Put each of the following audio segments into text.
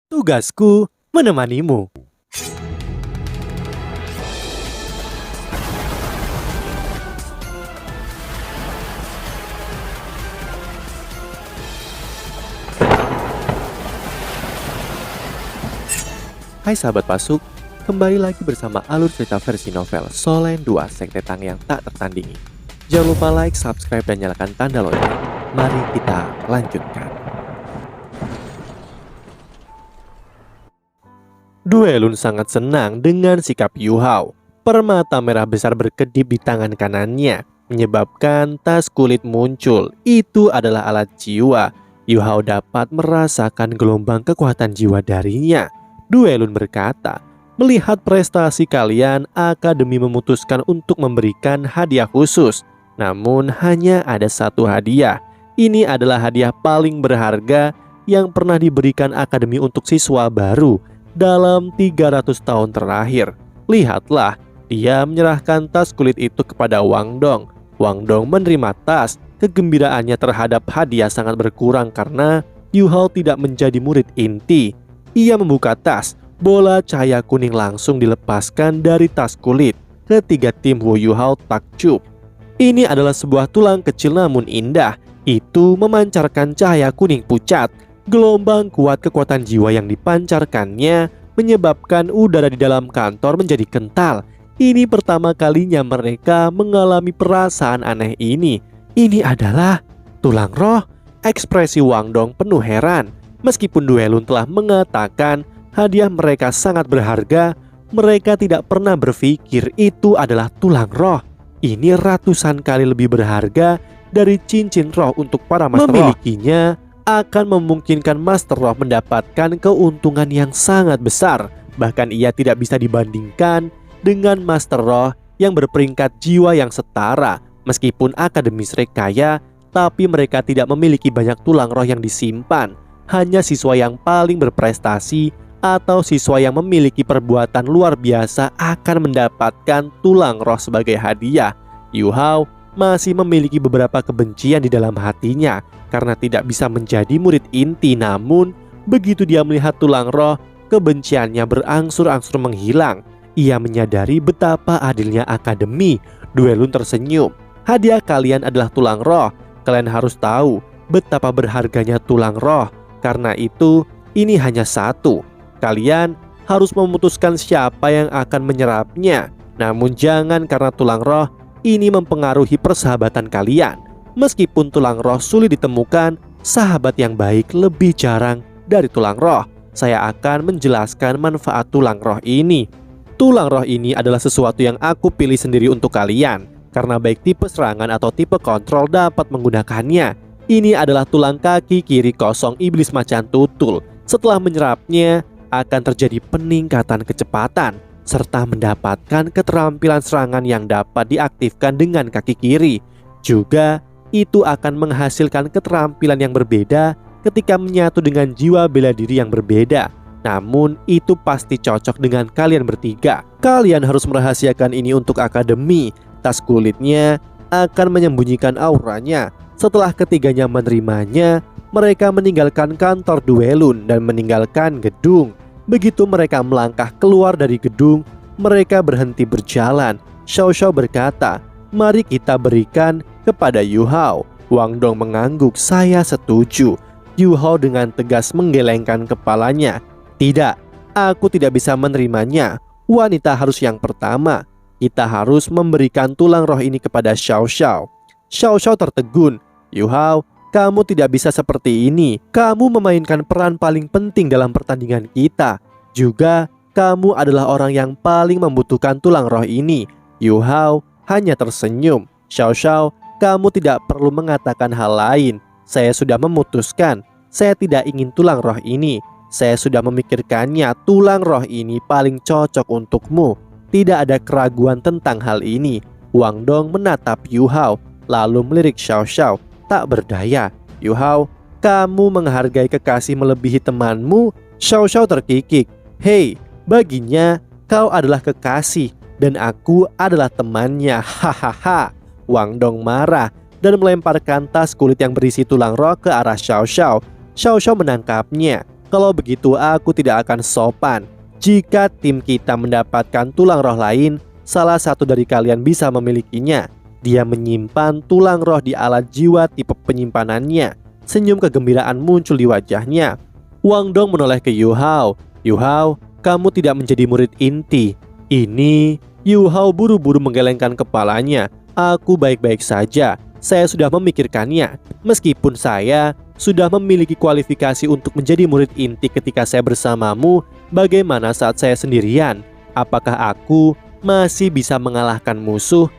Tugasku menemanimu. Hai sahabat Pasuk, kembali lagi bersama alur cerita versi novel Solen 2 Sekte Tang yang tak tertandingi. Jangan lupa like, subscribe, dan nyalakan tanda lonceng. Mari kita lanjutkan. Duelun sangat senang dengan sikap Yu Hao. Permata merah besar berkedip di tangan kanannya, menyebabkan tas kulit muncul. Itu adalah alat jiwa. Yu Hao dapat merasakan gelombang kekuatan jiwa darinya. Duelun berkata, melihat prestasi kalian, Akademi memutuskan untuk memberikan hadiah khusus. Namun hanya ada satu hadiah. Ini adalah hadiah paling berharga yang pernah diberikan Akademi untuk siswa baru dalam 300 tahun terakhir. Lihatlah, dia menyerahkan tas kulit itu kepada Wang Dong. Wang Dong menerima tas. Kegembiraannya terhadap hadiah sangat berkurang karena Yu Hao tidak menjadi murid inti. Ia membuka tas, bola cahaya kuning langsung dilepaskan dari tas kulit. Ketiga tim Wu Yu Hao takjub. Ini adalah sebuah tulang kecil namun indah. Itu memancarkan cahaya kuning pucat. Gelombang kuat kekuatan jiwa yang dipancarkannya menyebabkan udara di dalam kantor menjadi kental. Ini pertama kalinya mereka mengalami perasaan aneh ini. Ini adalah tulang roh. Ekspresi Wang Dong penuh heran. Meskipun Duelun telah mengatakan hadiah mereka sangat berharga, mereka tidak pernah berpikir itu adalah tulang roh. Ini ratusan kali lebih berharga dari cincin roh untuk para master roh. Memilikinya akan memungkinkan master roh mendapatkan keuntungan yang sangat besar. Bahkan ia tidak bisa dibandingkan dengan master roh yang berperingkat jiwa yang setara. Meskipun Akademi Shrek kaya, tapi mereka tidak memiliki banyak tulang roh yang disimpan. Hanya siswa yang paling berprestasi atau siswa yang memiliki perbuatan luar biasa akan mendapatkan tulang roh sebagai hadiah. Yu Hao masih memiliki beberapa kebencian di dalam hatinya karena tidak bisa menjadi murid inti. Namun begitu dia melihat tulang roh, kebenciannya berangsur-angsur menghilang. Ia menyadari betapa adilnya Akademi. Duelun tersenyum. Hadiah kalian adalah tulang roh. Kalian harus tahu betapa berharganya tulang roh. Karena itu, ini hanya satu. Kalian harus memutuskan siapa yang akan menyerapnya. Namun jangan karena tulang roh ini mempengaruhi persahabatan kalian. Meskipun tulang roh sulit ditemukan, sahabat yang baik lebih jarang dari tulang roh. Saya akan menjelaskan manfaat tulang roh ini. Tulang roh ini adalah sesuatu yang aku pilih sendiri untuk kalian. Karena baik tipe serangan atau tipe kontrol dapat menggunakannya. Ini adalah tulang kaki kiri kosong iblis macan tutul. Setelah menyerapnya, akan terjadi peningkatan kecepatan serta mendapatkan keterampilan serangan yang dapat diaktifkan dengan kaki kiri. Juga, itu akan menghasilkan keterampilan yang berbeda ketika menyatu dengan jiwa bela diri yang berbeda. Namun, itu pasti cocok dengan kalian bertiga. Kalian harus merahasiakan ini untuk Akademi. Tas kulitnya akan menyembunyikan auranya. Setelah ketiganya menerimanya, mereka meninggalkan kantor Duelun dan meninggalkan gedung. Begitu mereka melangkah keluar dari gedung, mereka berhenti berjalan. Xiao Xiao berkata, mari kita berikan kepada Yu Hao. Wang Dong mengangguk, saya setuju. Yu Hao dengan tegas menggelengkan kepalanya. Tidak, aku tidak bisa menerimanya. Wanita harus yang pertama. Kita harus memberikan tulang roh ini kepada Xiao Xiao. Xiao Xiao tertegun. Yu Hao, kamu tidak bisa seperti ini. Kamu memainkan peran paling penting dalam pertandingan kita. Juga, kamu adalah orang yang paling membutuhkan tulang roh ini. Yu Hao hanya tersenyum. Xiao Xiao, kamu tidak perlu mengatakan hal lain. Saya sudah memutuskan. Saya tidak ingin tulang roh ini. Saya sudah memikirkannya. Tulang roh ini paling cocok untukmu. Tidak ada keraguan tentang hal ini. Wang Dong menatap Yu Hao, lalu melirik Xiao Xiao. Tak berdaya. Yu Hao, kamu menghargai kekasih melebihi temanmu? Xiao Xiao terkikik. Hei, baginya kau adalah kekasih dan aku adalah temannya. Hahaha. Wang Dong marah dan melemparkan tas kulit yang berisi tulang roh ke arah Xiao Xiao. Xiao Xiao menangkapnya. Kalau begitu aku tidak akan sopan. Jika tim kita mendapatkan tulang roh lain, salah satu dari kalian bisa memilikinya. Dia menyimpan tulang roh di alat jiwa tipe penyimpanannya. Senyum kegembiraan muncul di wajahnya. Wang Dong menoleh ke Yu Hao. Yu Hao, kamu tidak menjadi murid inti. Ini... Yu Hao buru-buru menggelengkan kepalanya. Aku baik-baik saja. Saya sudah memikirkannya. Meskipun saya sudah memiliki kualifikasi untuk menjadi murid inti ketika saya bersamamu, bagaimana saat saya sendirian? Apakah aku masih bisa mengalahkan musuh?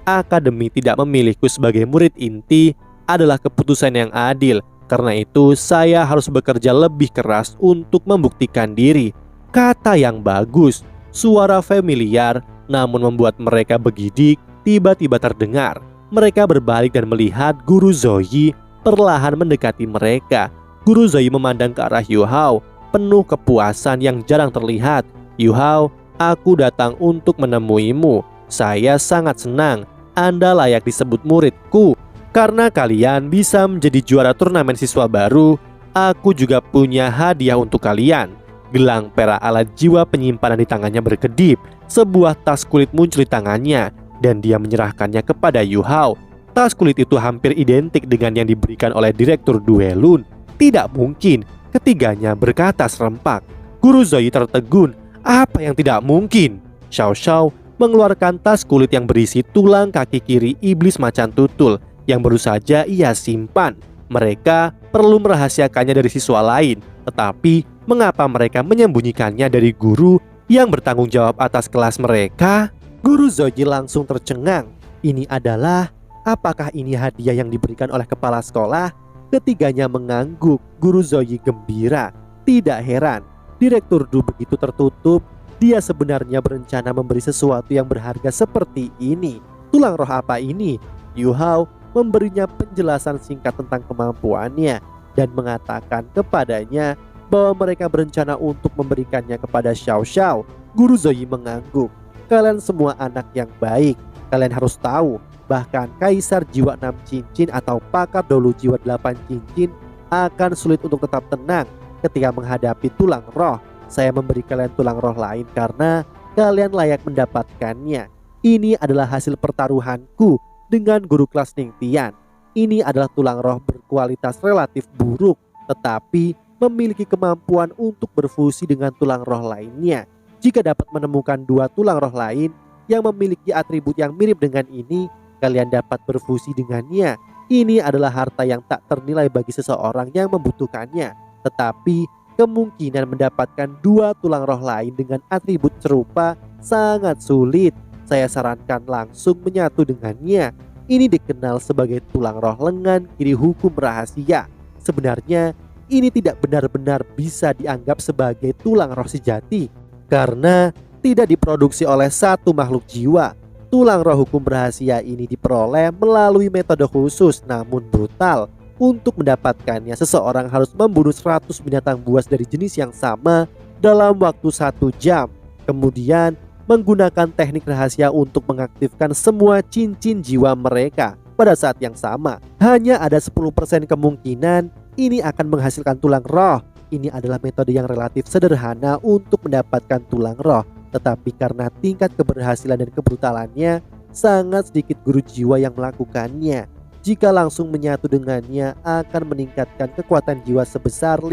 Akademi tidak memilihku sebagai murid inti adalah keputusan yang adil. Karena itu saya harus bekerja lebih keras untuk membuktikan diri. Kata yang bagus. Suara familiar namun membuat mereka bergidik tiba-tiba terdengar. Mereka berbalik dan melihat Guru Zoe perlahan mendekati mereka. Guru Zoe memandang ke arah Yu Hao penuh kepuasan yang jarang terlihat. Yu Hao, aku datang untuk menemuimu. Saya sangat senang. Anda layak disebut muridku. Karena kalian bisa menjadi juara turnamen siswa baru, aku juga punya hadiah untuk kalian. Gelang perak alat jiwa penyimpanan di tangannya berkedip. Sebuah tas kulit muncul di tangannya dan dia menyerahkannya kepada Yu Hao. Tas kulit itu hampir identik dengan yang diberikan oleh Direktur Duelun. Tidak mungkin, ketiganya berkata serempak. Guru Zoe tertegun. Apa yang tidak mungkin? Xiao Xiao mengeluarkan tas kulit yang berisi tulang kaki kiri iblis macan tutul yang baru saja ia simpan. Mereka perlu merahasiakannya dari siswa lain. Tetapi mengapa mereka menyembunyikannya dari guru yang bertanggung jawab atas kelas mereka? Guru Zoe langsung tercengang. Ini adalah, apakah ini hadiah yang diberikan oleh kepala sekolah? Ketiganya mengangguk. Guru Zoe gembira. Tidak heran, Direktur Du begitu tertutup. Dia sebenarnya berencana memberi sesuatu yang berharga seperti ini. Tulang roh apa ini? Yu Hao memberinya penjelasan singkat tentang kemampuannya dan mengatakan kepadanya bahwa mereka berencana untuk memberikannya kepada Xiao Xiao. Guru Zoe mengangguk. Kalian semua anak yang baik. Kalian harus tahu, bahkan Kaisar Jiwa 6 Cincin atau Pakar Dolu Jiwa 8 Cincin akan sulit untuk tetap tenang ketika menghadapi tulang roh. Saya memberi kalian tulang roh lain karena kalian layak mendapatkannya. Ini adalah hasil pertaruhanku dengan guru kelas Ningtian. Ini adalah tulang roh berkualitas relatif buruk, tetapi memiliki kemampuan untuk berfusi dengan tulang roh lainnya. Jika dapat menemukan dua tulang roh lain yang memiliki atribut yang mirip dengan ini, kalian dapat berfusi dengannya. Ini adalah harta yang tak ternilai bagi seseorang yang membutuhkannya. Tetapi kemungkinan mendapatkan dua tulang roh lain dengan atribut serupa sangat sulit. Saya sarankan langsung menyatu dengannya. Ini dikenal sebagai tulang roh lengan kiri hukum rahasia. Sebenarnya ini tidak benar-benar bisa dianggap sebagai tulang roh sejati karena tidak diproduksi oleh satu makhluk jiwa. Tulang roh hukum rahasia ini diperoleh melalui metode khusus namun brutal. Untuk mendapatkannya, seseorang harus membunuh 100 binatang buas dari jenis yang sama dalam waktu 1 jam. Kemudian menggunakan teknik rahasia untuk mengaktifkan semua cincin jiwa mereka pada saat yang sama. Hanya ada 10% kemungkinan ini akan menghasilkan tulang roh. Ini adalah metode yang relatif sederhana untuk mendapatkan tulang roh. Tetapi karena tingkat keberhasilan dan kebrutalannya, sangat sedikit guru jiwa yang melakukannya. Jika langsung menyatu dengannya akan meningkatkan kekuatan jiwa sebesar 5%.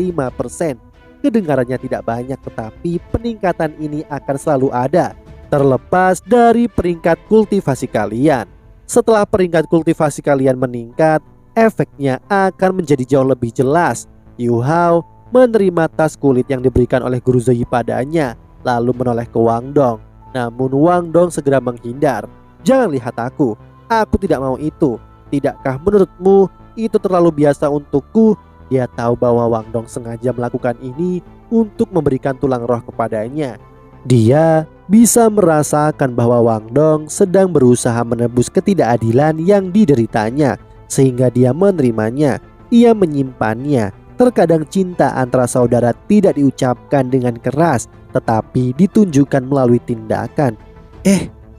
Kedengarannya tidak banyak, tetapi peningkatan ini akan selalu ada, terlepas dari peringkat kultivasi kalian. Setelah peringkat kultivasi kalian meningkat, efeknya akan menjadi jauh lebih jelas. Yu Hao menerima tas kulit yang diberikan oleh Guru Zoe padanya, lalu menoleh ke Wang Dong. Namun Wang Dong segera menghindar. Jangan lihat aku tidak mau itu. Tidakkah menurutmu itu terlalu biasa untukku? Dia tahu bahwa Wang Dong sengaja melakukan ini untuk memberikan tulang roh kepadanya. Dia bisa merasakan bahwa Wang Dong sedang berusaha menebus ketidakadilan yang dideritanya, sehingga dia menerimanya. Ia menyimpannya. Terkadang cinta antara saudara tidak diucapkan dengan keras, tetapi ditunjukkan melalui tindakan.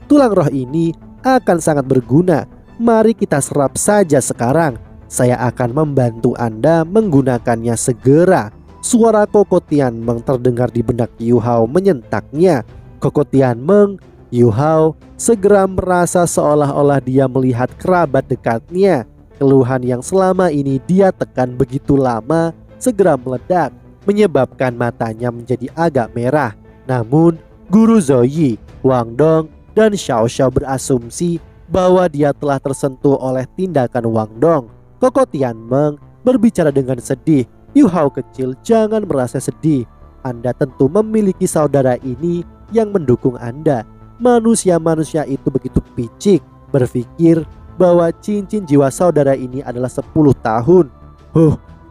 Tulang roh ini akan sangat berguna. Mari kita serap saja sekarang. Saya akan membantu Anda menggunakannya segera. Suara Koko Tianmeng terdengar di benak Yu Hao menyentaknya. Koko Tianmeng, Yu Hao segera merasa seolah-olah dia melihat kerabat dekatnya. Keluhan yang selama ini dia tekan begitu lama segera meledak, menyebabkan matanya menjadi agak merah. Namun, Guru Zoyi, Wang Dong, dan Xiao Xiao berasumsi bahwa dia telah tersentuh oleh tindakan Wang Dong. Koko Tianmeng berbicara dengan sedih. Yu Hao kecil, jangan merasa sedih. Anda tentu memiliki saudara ini yang mendukung Anda. Manusia-manusia itu begitu picik, berpikir bahwa cincin jiwa saudara ini adalah 10 tahun.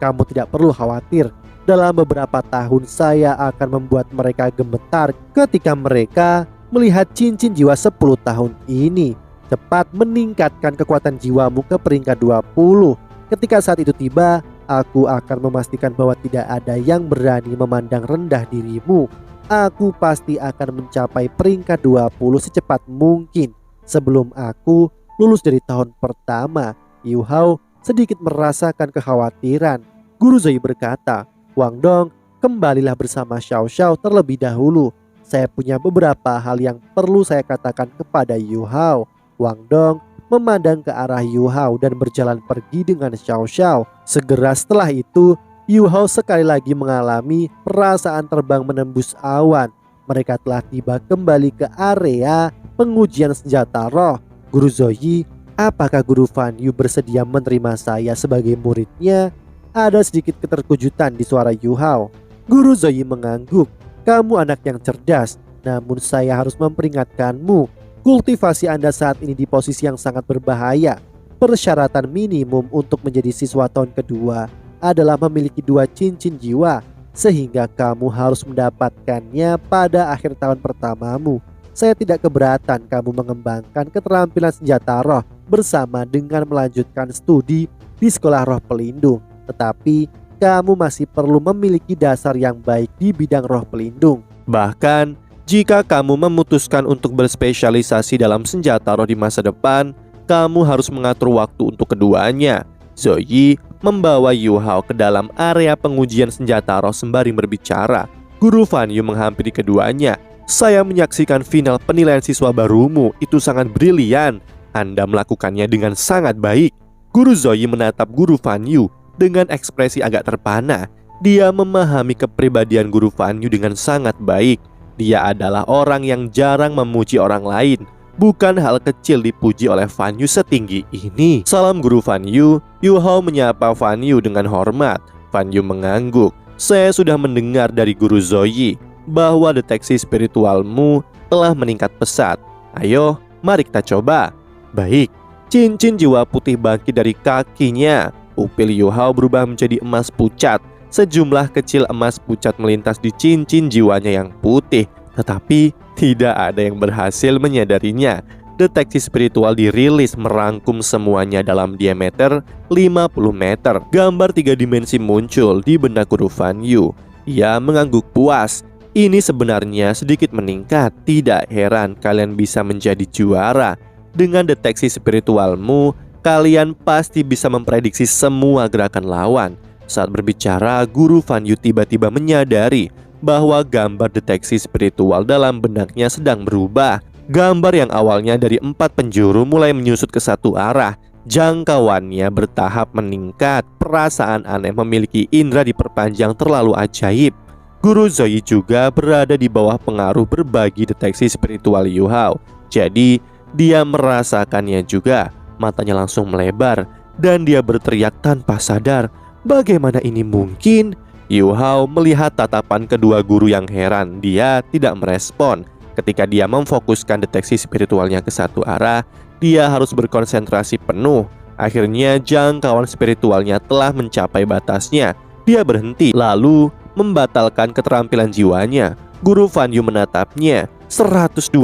Kamu tidak perlu khawatir. Dalam beberapa tahun saya akan membuat mereka gemetar ketika mereka melihat cincin jiwa 10 tahun ini. Cepat meningkatkan kekuatan jiwamu ke peringkat 20. Ketika saat itu tiba, aku akan memastikan bahwa tidak ada yang berani memandang rendah dirimu. Aku pasti akan mencapai peringkat 20 secepat mungkin. Sebelum aku lulus dari tahun pertama. Yu Hao sedikit merasakan kekhawatiran. Guru Zoyi berkata, Wang Dong, kembalilah bersama Xiao Xiao terlebih dahulu. Saya punya beberapa hal yang perlu saya katakan kepada Yu Hao. Wang Dong memandang ke arah Yu Hao dan berjalan pergi dengan Xiao Xiao. Segera setelah itu, Yu Hao sekali lagi mengalami perasaan terbang menembus awan. Mereka telah tiba kembali ke area pengujian senjata roh. Guru Zoyi, apakah Guru Fan Yu bersedia menerima saya sebagai muridnya? Ada sedikit keterkejutan di suara Yu Hao. Guru Zoyi mengangguk. Kamu anak yang cerdas, namun saya harus memperingatkanmu. Kultivasi Anda saat ini di posisi yang sangat berbahaya. Persyaratan minimum untuk menjadi siswa tahun kedua adalah memiliki 2 cincin jiwa, sehingga kamu harus mendapatkannya pada akhir tahun pertamamu. Saya tidak keberatan kamu mengembangkan keterampilan senjata roh bersama dengan melanjutkan studi di sekolah roh pelindung. Tetapi kamu masih perlu memiliki dasar yang baik di bidang roh pelindung. Bahkan jika kamu memutuskan untuk berspesialisasi dalam senjata roh di masa depan, kamu harus mengatur waktu untuk keduanya. Zoyi membawa Yu Hao ke dalam area pengujian senjata roh sembari berbicara. Guru Fan Yu menghampiri keduanya. Saya menyaksikan final penilaian siswa barumu, itu sangat brilian. Anda melakukannya dengan sangat baik. Guru Zoyi menatap Guru Fan Yu dengan ekspresi agak terpana. Dia memahami kepribadian Guru Fan Yu dengan sangat baik. Dia adalah orang yang jarang memuji orang lain. Bukan hal kecil dipuji oleh Fan Yu setinggi ini. Salam Guru Fan Yu. Yu Hao menyapa Fan Yu dengan hormat. Fan Yu mengangguk. Saya sudah mendengar dari Guru Zoyi bahwa deteksi spiritualmu telah meningkat pesat. Ayo, mari kita coba. Baik. Cincin jiwa putih bangkit dari kakinya. Pupil Yu Hao berubah menjadi emas pucat. Sejumlah kecil emas pucat melintas di cincin jiwanya yang putih. Tetapi tidak ada yang berhasil menyadarinya. Deteksi spiritual dirilis merangkum semuanya dalam diameter 50 meter. Gambar 3 dimensi muncul di benak Guru Fan Yu. Ia mengangguk puas. Ini sebenarnya sedikit meningkat. Tidak heran kalian bisa menjadi juara. Dengan deteksi spiritualmu, kalian pasti bisa memprediksi semua gerakan lawan. Saat berbicara, Guru Fan Yu tiba-tiba menyadari bahwa gambar deteksi spiritual dalam benaknya sedang berubah. Gambar yang awalnya dari 4 penjuru mulai menyusut ke satu arah. Jangkauannya bertahap meningkat. Perasaan aneh memiliki indera diperpanjang terlalu ajaib. Guru Zoyi juga berada di bawah pengaruh berbagi deteksi spiritual Yu Hao. Jadi dia merasakannya juga. Matanya langsung melebar dan dia berteriak tanpa sadar. Bagaimana ini mungkin? Yu Hao melihat tatapan kedua guru yang heran. Dia tidak merespon. Ketika dia memfokuskan deteksi spiritualnya ke satu arah, dia harus berkonsentrasi penuh. Akhirnya jangkauan spiritualnya telah mencapai batasnya. Dia berhenti lalu membatalkan keterampilan jiwanya. Guru Fan Yu menatapnya. 121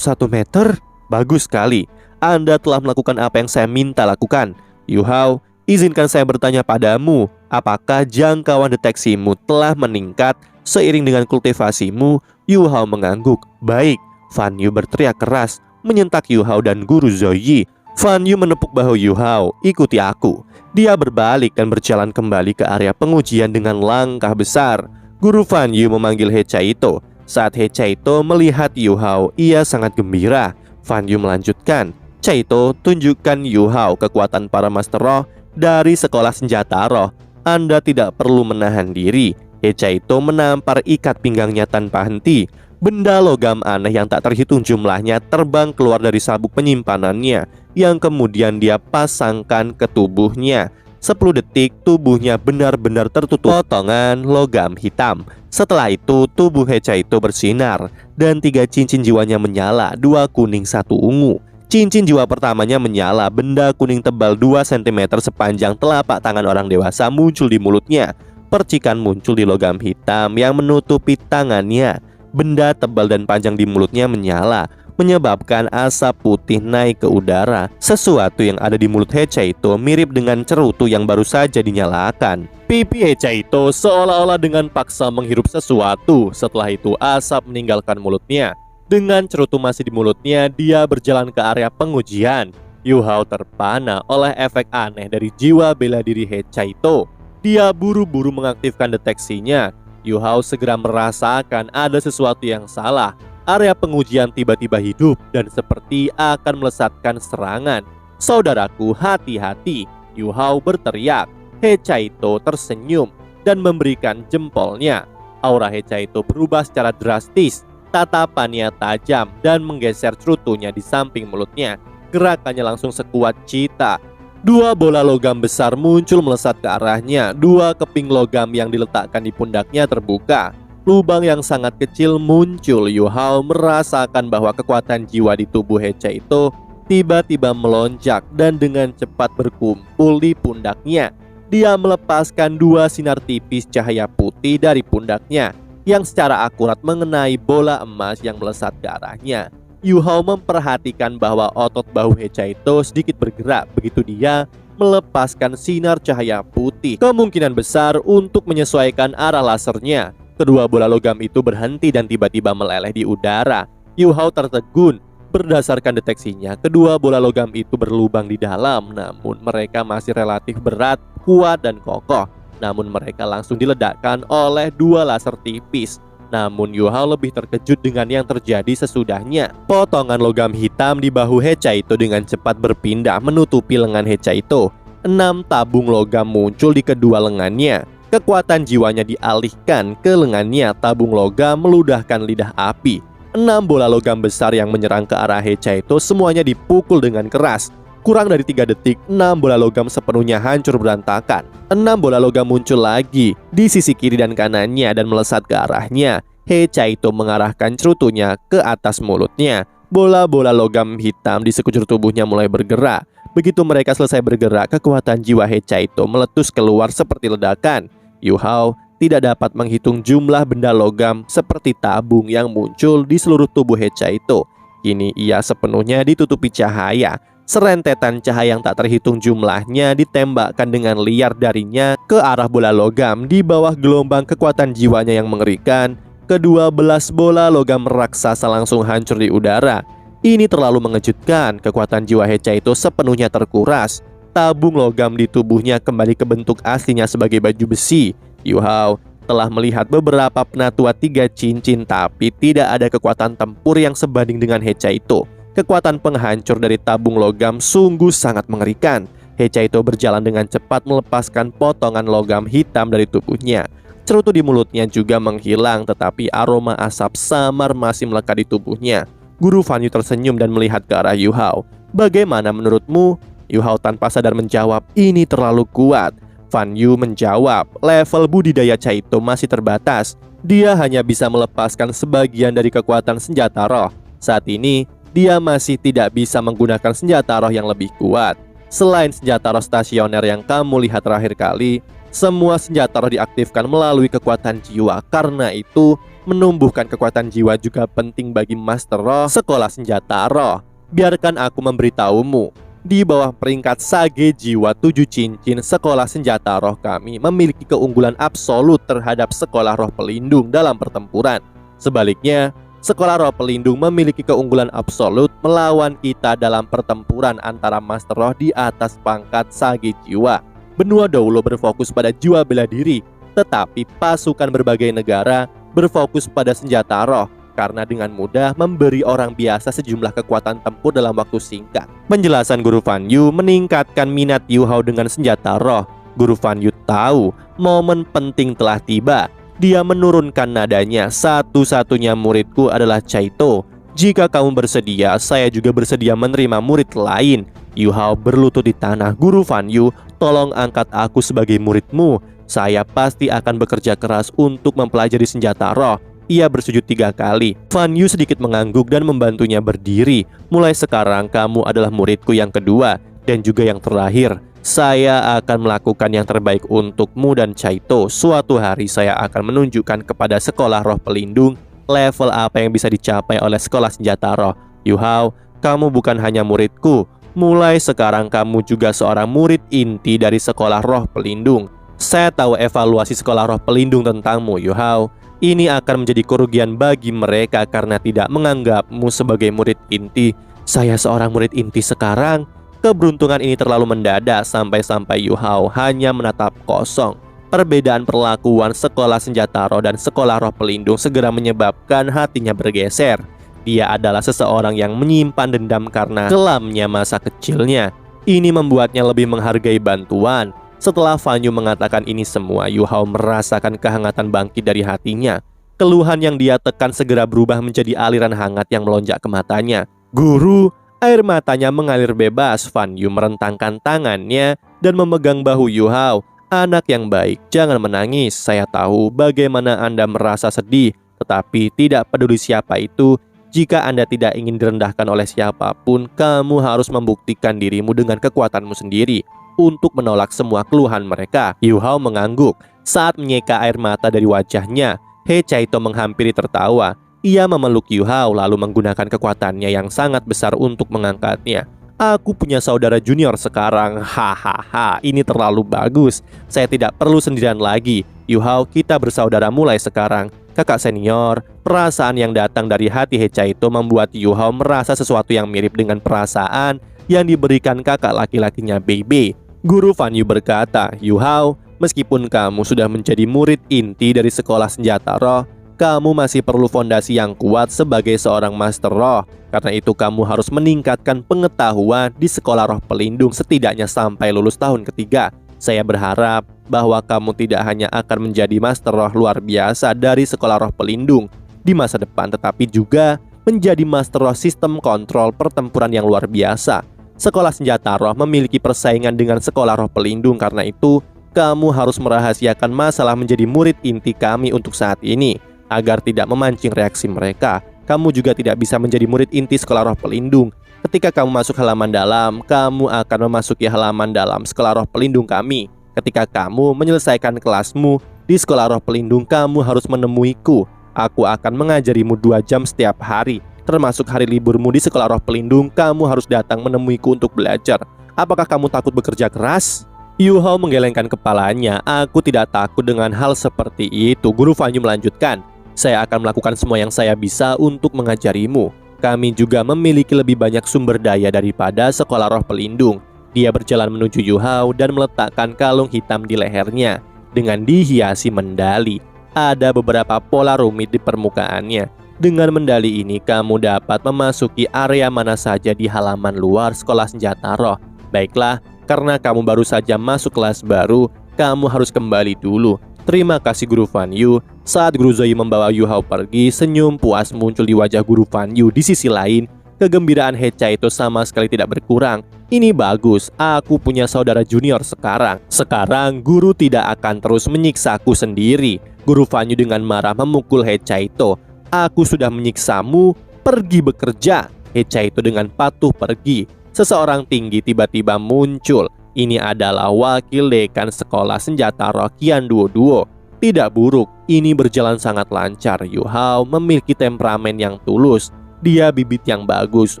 meter? Bagus sekali. Anda telah melakukan apa yang saya minta lakukan. Yu Hao, izinkan saya bertanya padamu, apakah jangkauan deteksimu telah meningkat seiring dengan kultivasimu? Yu Hao mengangguk. Baik. Fan Yu berteriak keras, menyentak Yu Hao dan Guru Zoyi. Fan Yu menepuk bahu Yu Hao. "Ikuti aku." Dia berbalik dan berjalan kembali ke area pengujian dengan langkah besar. Guru Fan Yu memanggil He Chaito. Saat He Chaito melihat Yu Hao, ia sangat gembira. Fan Yu melanjutkan, "Chaito, tunjukkan Yu Hao kekuatan para Master Roh dari sekolah senjata roh. Anda tidak perlu menahan diri." He Chaito menampar ikat pinggangnya tanpa henti. Benda logam aneh yang tak terhitung jumlahnya terbang keluar dari sabuk penyimpanannya, yang kemudian dia pasangkan ke tubuhnya. 10 detik tubuhnya benar-benar tertutup potongan logam hitam. Setelah itu tubuh He Chaito bersinar dan 3 cincin jiwanya menyala, 2 kuning 1 ungu. Cincin jiwa pertamanya menyala, benda kuning tebal 2 cm sepanjang telapak tangan orang dewasa muncul di mulutnya. Percikan muncul di logam hitam yang menutupi tangannya. Benda tebal dan panjang di mulutnya menyala, menyebabkan asap putih naik ke udara. Sesuatu yang ada di mulut He Chaito mirip dengan cerutu yang baru saja dinyalakan. Pipi He Chaito seolah-olah dengan paksa menghirup sesuatu. Setelah itu asap meninggalkan mulutnya. Dengan cerutu masih di mulutnya, dia berjalan ke area pengujian. Yu Hao terpana oleh efek aneh dari jiwa bela diri He Chaito. Dia buru-buru mengaktifkan deteksinya. Yu Hao segera merasakan ada sesuatu yang salah. Area pengujian tiba-tiba hidup dan seperti akan melesatkan serangan. "Saudaraku, hati-hati!" Yu Hao berteriak. He Chaito tersenyum dan memberikan jempolnya. Aura He Chaito berubah secara drastis. Tatapannya tajam dan menggeser cerutunya di samping mulutnya. Gerakannya langsung sekuat cita. 2 bola logam besar muncul melesat ke arahnya. 2 keping logam yang diletakkan di pundaknya terbuka. Lubang yang sangat kecil muncul. Yu Hao merasakan bahwa kekuatan jiwa di tubuh He Chaito tiba-tiba melonjak dan dengan cepat berkumpul di pundaknya. Dia melepaskan 2 sinar tipis cahaya putih dari pundaknya yang secara akurat mengenai bola emas yang melesat ke arahnya. Yu Hao memperhatikan bahwa otot bahu He Chaito sedikit bergerak begitu dia melepaskan sinar cahaya putih, kemungkinan besar untuk menyesuaikan arah lasernya. Kedua bola logam itu berhenti dan tiba-tiba meleleh di udara. Yu Hao tertegun. Berdasarkan deteksinya, kedua bola logam itu berlubang di dalam, namun mereka masih relatif berat, kuat dan kokoh. Namun mereka langsung diledakkan oleh 2 laser tipis. Namun Yu Hao lebih terkejut dengan yang terjadi sesudahnya. Potongan logam hitam di bahu He Chaito dengan cepat berpindah menutupi lengan He Chaito. 6 tabung logam muncul di kedua lengannya. Kekuatan jiwanya dialihkan ke lengannya. Tabung logam meludahkan lidah api. 6 bola logam besar yang menyerang ke arah He Chaito semuanya dipukul dengan keras. Kurang dari 3 detik, 6 bola logam sepenuhnya hancur berantakan. 6 bola logam muncul lagi di sisi kiri dan kanannya dan melesat ke arahnya. He Chaito mengarahkan cerutunya ke atas mulutnya. Bola-bola logam hitam di sekujur tubuhnya mulai bergerak. Begitu mereka selesai bergerak, kekuatan jiwa He Chaito meletus keluar seperti ledakan. Yu Hao tidak dapat menghitung jumlah benda logam seperti tabung yang muncul di seluruh tubuh He Chaito. Kini ia sepenuhnya ditutupi cahaya. Serentetan cahaya yang tak terhitung jumlahnya ditembakkan dengan liar darinya ke arah bola logam. Di bawah gelombang kekuatan jiwanya yang mengerikan, ke-12 bola logam raksasa langsung hancur di udara. Ini terlalu mengejutkan. Kekuatan jiwa He Chaito sepenuhnya terkuras. Tabung logam di tubuhnya kembali ke bentuk aslinya sebagai baju besi. Yu Hao telah melihat beberapa penatua 3 cincin, tapi tidak ada kekuatan tempur yang sebanding dengan He Chaito. Kekuatan penghancur dari tabung logam sungguh sangat mengerikan. He Chaito berjalan dengan cepat melepaskan potongan logam hitam dari tubuhnya. Cerutu di mulutnya juga menghilang, tetapi aroma asap samar masih melekat di tubuhnya. Guru Fan Yu tersenyum dan melihat ke arah Yu Hao. "Bagaimana menurutmu?" Yu Hao tanpa sadar menjawab, "Ini terlalu kuat." Fan Yu menjawab, "Level budidaya Chaito masih terbatas. Dia hanya bisa melepaskan sebagian dari kekuatan senjata roh. Saat ini dia masih tidak bisa menggunakan senjata roh yang lebih kuat. Selain senjata roh stasioner yang kamu lihat terakhir kali, semua senjata roh diaktifkan melalui kekuatan jiwa. Karena itu, menumbuhkan kekuatan jiwa juga penting bagi Master Roh sekolah senjata roh. Biarkan aku memberitahumu. Di bawah peringkat Sage Jiwa 7 Cincin, sekolah senjata roh kami memiliki keunggulan absolut terhadap sekolah roh pelindung dalam pertempuran. Sebaliknya, Sekolah roh pelindung memiliki keunggulan absolut melawan kita dalam pertempuran antara Master Roh di atas pangkat Sage Jiwa. Benua Doulo berfokus pada jiwa bela diri, tetapi pasukan berbagai negara berfokus pada senjata roh karena dengan mudah memberi orang biasa sejumlah kekuatan tempur dalam waktu singkat. Penjelasan Guru Fan Yu meningkatkan minat Yu Hao dengan senjata roh. Guru Fan Yu tahu momen penting telah tiba. Dia menurunkan nadanya, satu-satunya muridku adalah Caito. Jika kamu bersedia, saya juga bersedia menerima murid lain. Yu Hao berlutut di tanah. Guru Fan Yu, tolong angkat aku sebagai muridmu. Saya pasti akan bekerja keras untuk mempelajari senjata roh. Ia bersujud 3 kali. Fan Yu sedikit mengangguk dan membantunya berdiri. Mulai sekarang kamu adalah muridku yang kedua dan juga yang terakhir. Saya akan melakukan yang terbaik untukmu dan Caito. Suatu hari saya akan menunjukkan kepada sekolah roh pelindung level apa yang bisa dicapai oleh sekolah senjata roh. Yu Hao, kamu bukan hanya muridku. Mulai sekarang kamu juga seorang murid inti dari sekolah roh pelindung. Saya tahu evaluasi sekolah roh pelindung tentangmu, Yu Hao. Ini akan menjadi kerugian bagi mereka karena tidak menganggapmu sebagai murid inti. Saya seorang murid inti sekarang. Keberuntungan ini terlalu mendadak sampai-sampai Yu Hao hanya menatap kosong. Perbedaan perlakuan sekolah senjata roh dan sekolah roh pelindung segera menyebabkan hatinya bergeser. Dia adalah seseorang yang menyimpan dendam karena kelamnya masa kecilnya. Ini membuatnya lebih menghargai bantuan. Setelah Fan Yu mengatakan ini semua, Yu Hao merasakan kehangatan bangkit dari hatinya. Keluhan yang dia tekan segera berubah menjadi aliran hangat yang melonjak ke matanya. Guru! Air matanya mengalir bebas. Fan Yu merentangkan tangannya dan memegang bahu Yu Hao. Anak yang baik, jangan menangis. Saya tahu bagaimana Anda merasa sedih, tetapi tidak peduli siapa itu. Jika Anda tidak ingin direndahkan oleh siapapun, kamu harus membuktikan dirimu dengan kekuatanmu sendiri untuk menolak semua keluhan mereka. Yu Hao mengangguk saat menyeka air mata dari wajahnya. He Caito menghampiri tertawa. Ia memeluk Yu Hao lalu menggunakan kekuatannya yang sangat besar untuk mengangkatnya. Aku punya saudara junior sekarang. Hahaha, ini terlalu bagus. Saya tidak perlu sendirian lagi. Yu Hao, kita bersaudara mulai sekarang. Kakak senior. Perasaan yang datang dari hati He Caito membuat Yu Hao merasa sesuatu yang mirip dengan perasaan yang diberikan kakak laki-lakinya Bebe. Guru Fan Yu berkata, Yu Hao, meskipun kamu sudah menjadi murid inti dari sekolah senjata roh, kamu masih perlu fondasi yang kuat sebagai seorang Master Roh. Karena itu kamu harus meningkatkan pengetahuan di sekolah roh pelindung setidaknya sampai lulus tahun ketiga. Saya berharap bahwa kamu tidak hanya akan menjadi Master Roh luar biasa dari sekolah roh pelindung di masa depan, tetapi juga menjadi Master Roh sistem kontrol pertempuran yang luar biasa. Sekolah senjata roh memiliki persaingan dengan sekolah roh pelindung, karena itu kamu harus merahasiakan masalah menjadi murid inti kami untuk saat ini agar tidak memancing reaksi mereka. Kamu juga tidak bisa menjadi murid inti sekolah roh pelindung. Ketika kamu masuk halaman dalam, kamu akan memasuki halaman dalam sekolah roh pelindung kami. Ketika kamu menyelesaikan kelasmu di sekolah roh pelindung, kamu harus menemuiku. Aku akan mengajarimu 2 jam setiap hari. Termasuk hari liburmu di sekolah roh pelindung, kamu harus datang menemuiku untuk belajar. Apakah kamu takut bekerja keras? Yu Hao menggelengkan kepalanya. Aku tidak takut dengan hal seperti itu. Guru Fan Yu melanjutkan. Saya akan melakukan semua yang saya bisa untuk mengajarimu. Kami juga memiliki lebih banyak sumber daya daripada sekolah roh pelindung. Dia berjalan menuju Yu Hao dan meletakkan kalung hitam di lehernya dengan dihiasi mendali. Ada beberapa pola rumit di permukaannya. Dengan mendali ini kamu dapat memasuki area mana saja di halaman luar sekolah senjata roh. Baiklah, karena kamu baru saja masuk kelas baru, kamu harus kembali dulu. Terima kasih Guru Fan Yu. Saat Guru Zoe membawa Yu Hao pergi, senyum puas muncul di wajah Guru Fan Yu. Di sisi lain, kegembiraan He Caito sama sekali tidak berkurang. Ini bagus, aku punya saudara junior sekarang. Sekarang guru tidak akan terus menyiksaku sendiri. Guru Fan Yu dengan marah memukul He Caito. Aku sudah menyiksamu, pergi bekerja. He Caito dengan patuh pergi. Seseorang tinggi tiba-tiba muncul. Ini adalah wakil dekan sekolah senjata roh Qian Duo. Tidak buruk, ini berjalan sangat lancar. Yu Hao memiliki temperamen yang tulus. Dia bibit yang bagus.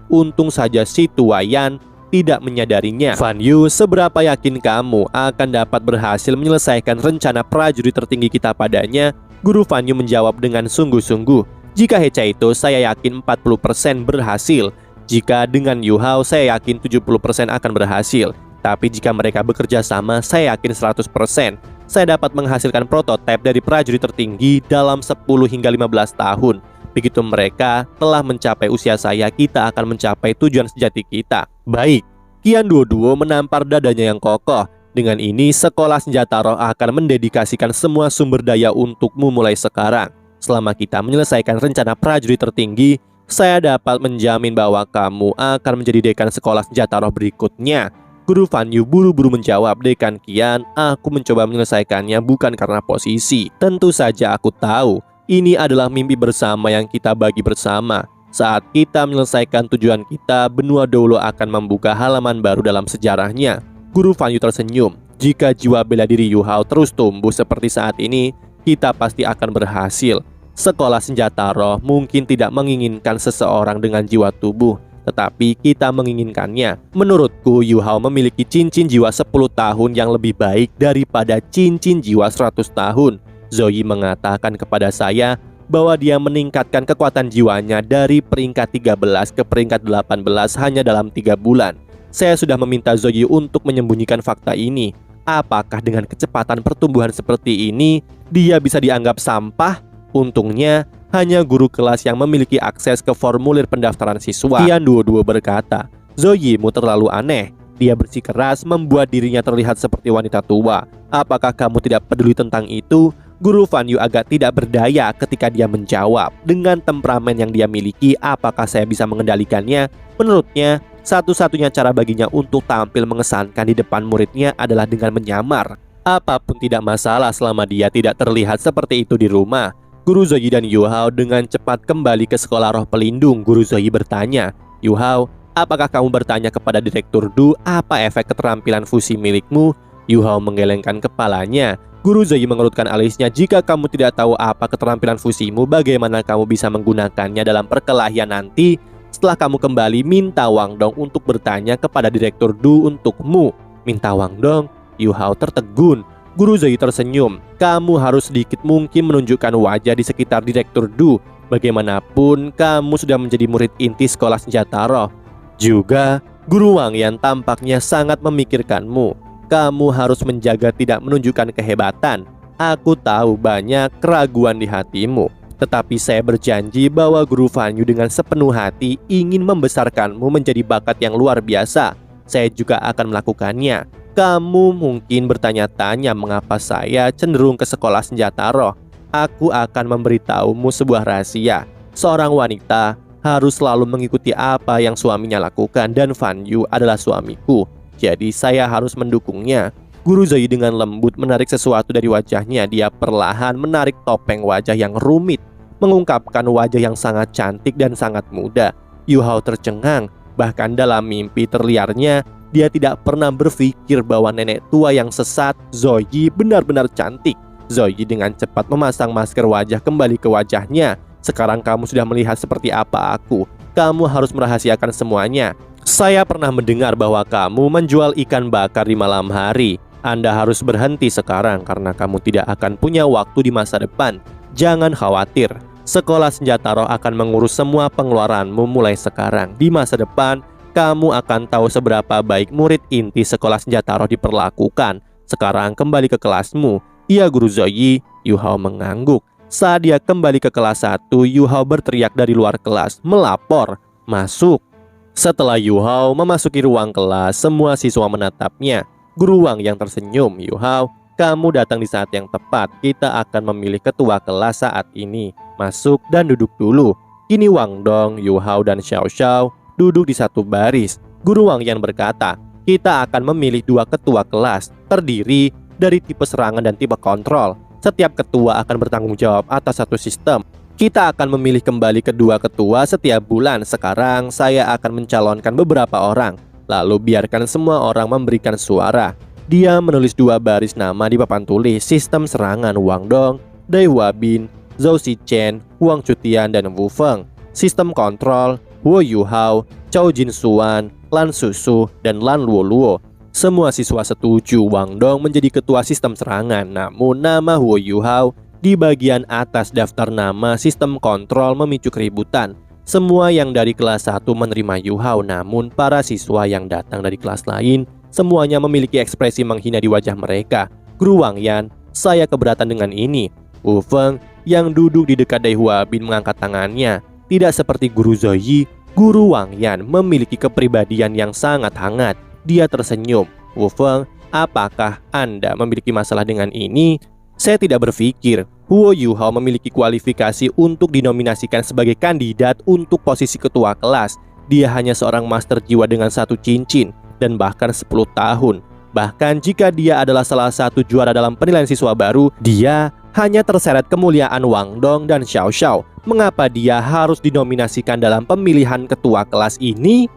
Untung saja si Tua Yan tidak menyadarinya. Fan Yu, seberapa yakin kamu akan dapat berhasil menyelesaikan rencana prajurit tertinggi kita padanya? Guru Fan Yu menjawab dengan sungguh-sungguh. Jika Hecha itu saya yakin 40% berhasil. Jika dengan Yu Hao saya yakin 70% akan berhasil. Tapi jika mereka bekerja sama saya yakin 100%. Saya dapat menghasilkan prototipe dari prajurit tertinggi dalam 10 hingga 15 tahun. Begitu mereka telah mencapai usia saya, kita akan mencapai tujuan sejati kita. Baik, Qian Duoduo menampar dadanya yang kokoh. Dengan ini, sekolah senjata roh akan mendedikasikan semua sumber daya untukmu mulai sekarang. Selama kita menyelesaikan rencana prajurit tertinggi, saya dapat menjamin bahwa kamu akan menjadi dekan sekolah senjata roh berikutnya. Guru Fan Yu buru-buru menjawab, Dekan Qian, aku mencoba menyelesaikannya bukan karena posisi. Tentu saja aku tahu, ini adalah mimpi bersama yang kita bagi bersama. Saat kita menyelesaikan tujuan kita, benua Doulo akan membuka halaman baru dalam sejarahnya. Guru Fan Yu tersenyum. Jika jiwa bela diri Yu Hao terus tumbuh seperti saat ini, kita pasti akan berhasil. Sekolah senjata roh mungkin tidak menginginkan seseorang dengan jiwa tubuh, tetapi kita menginginkannya. Menurutku, Yu Hao memiliki cincin jiwa 10 tahun yang lebih baik daripada cincin jiwa 100 tahun. Zoe mengatakan kepada saya bahwa dia meningkatkan kekuatan jiwanya dari peringkat 13 ke peringkat 18 hanya dalam 3 bulan. Saya sudah meminta Zoe untuk menyembunyikan fakta ini. Apakah dengan kecepatan pertumbuhan seperti ini, dia bisa dianggap sampah? Untungnya, hanya guru kelas yang memiliki akses ke formulir pendaftaran siswa. Qian Duoduo berkata, Zoe-mu terlalu aneh. Dia bersikeras membuat dirinya terlihat seperti wanita tua. Apakah kamu tidak peduli tentang itu? Guru Fan Yu agak tidak berdaya ketika dia menjawab. Dengan temperamen yang dia miliki, apakah saya bisa mengendalikannya? Menurutnya, satu-satunya cara baginya untuk tampil mengesankan di depan muridnya adalah dengan menyamar. Apapun tidak masalah selama dia tidak terlihat seperti itu di rumah. Guru Zoe dan Yu Hao dengan cepat kembali ke sekolah roh pelindung. Guru Zoe bertanya, Yu Hao, apakah kamu bertanya kepada Direktur Du apa efek keterampilan fusi milikmu? Yu Hao menggelengkan kepalanya. Guru Zoe mengerutkan alisnya. Jika kamu tidak tahu apa keterampilan fusimu, bagaimana kamu bisa menggunakannya dalam perkelahian nanti? Setelah kamu kembali, minta Wang Dong untuk bertanya kepada Direktur Du untukmu. Minta Wang Dong? Yu Hao tertegun. Guru Zoe tersenyum. Kamu harus sedikit mungkin menunjukkan wajah di sekitar Direktur Du. Bagaimanapun, kamu sudah menjadi murid inti sekolah senjata roh. Juga, Guru Wang Yan tampaknya sangat memikirkanmu. Kamu harus menjaga tidak menunjukkan kehebatan. Aku tahu banyak keraguan di hatimu. Tetapi saya berjanji bahwa Guru Fan Yu dengan sepenuh hati ingin membesarkanmu menjadi bakat yang luar biasa. Saya juga akan melakukannya. Kamu mungkin bertanya-tanya mengapa saya cenderung ke sekolah senjata roh. Aku akan memberitahumu sebuah rahasia. Seorang wanita harus selalu mengikuti apa yang suaminya lakukan, dan Fan Yu adalah suamiku. Jadi saya harus mendukungnya. Guru Zoe dengan lembut menarik sesuatu dari wajahnya. Dia perlahan menarik topeng wajah yang rumit, mengungkapkan wajah yang sangat cantik dan sangat muda. Yu Hao tercengang. Bahkan dalam mimpi terliarnya, dia tidak pernah berpikir bahwa nenek tua yang sesat, Zoe, benar-benar cantik. Zoe dengan cepat memasang masker wajah kembali ke wajahnya. Sekarang kamu sudah melihat seperti apa aku. Kamu harus merahasiakan semuanya. Saya pernah mendengar bahwa kamu menjual ikan bakar di malam hari. Anda harus berhenti sekarang karena kamu tidak akan punya waktu di masa depan. Jangan khawatir. Sekolah senjata roh akan mengurus semua pengeluaranmu mulai sekarang. Di masa depan, kamu akan tahu seberapa baik murid inti sekolah senjata roh diperlakukan. Sekarang kembali ke kelasmu. Iya, Guru Zoe. Yu Hao mengangguk. Saat dia kembali ke kelas 1, Yu Hao berteriak dari luar kelas, melapor, masuk. Setelah Yu Hao memasuki ruang kelas, semua siswa menatapnya. Guru Wang yang tersenyum, Yu Hao, kamu datang di saat yang tepat. Kita akan memilih ketua kelas saat ini. Masuk dan duduk dulu. Kini Wang Dong, Yu Hao, dan Xiao Xiao duduk di satu baris. Guru Wang Yan berkata, kita akan memilih 2 ketua kelas, terdiri dari tipe serangan dan tipe kontrol. Setiap ketua akan bertanggung jawab atas satu sistem. Kita akan memilih kembali kedua ketua setiap bulan. Sekarang saya akan mencalonkan beberapa orang. Lalu biarkan semua orang memberikan suara. Dia menulis 2 baris nama di papan tulis. Sistem serangan Wang Dong, Dai Huabin, Zhou Xichen, Huang Chutian, dan Wu Feng. Sistem kontrol Wu Yu Hao, Chao Jin Xuan, Lan Susu, dan Lan Luo Luo. Semua siswa setuju Wang Dong menjadi ketua sistem serangan. Namun nama Wu Yu Hao Di bagian atas daftar nama, sistem kontrol memicu keributan. Semua yang dari kelas 1 menerima Yu Hao, namun para siswa yang datang dari kelas lain semuanya memiliki ekspresi menghina di wajah mereka. Guru Wang Yan, saya keberatan dengan ini. Wu Feng yang duduk di dekat Dai Huabin mengangkat tangannya. Tidak seperti Guru Zoyi, Guru Wang Yan memiliki kepribadian yang sangat hangat. Dia tersenyum. Wu Feng, apakah Anda memiliki masalah dengan ini? Saya tidak berpikir Huo Yuhao memiliki kualifikasi untuk dinominasikan sebagai kandidat untuk posisi ketua kelas. Dia hanya seorang master jiwa dengan 1 cincin dan bahkan 10 tahun. Bahkan jika dia adalah salah satu juara dalam penilaian siswa baru, dia hanya terseret kemuliaan Wang Dong dan Xiao Xiao. Mengapa dia harus dinominasikan dalam pemilihan ketua kelas ini?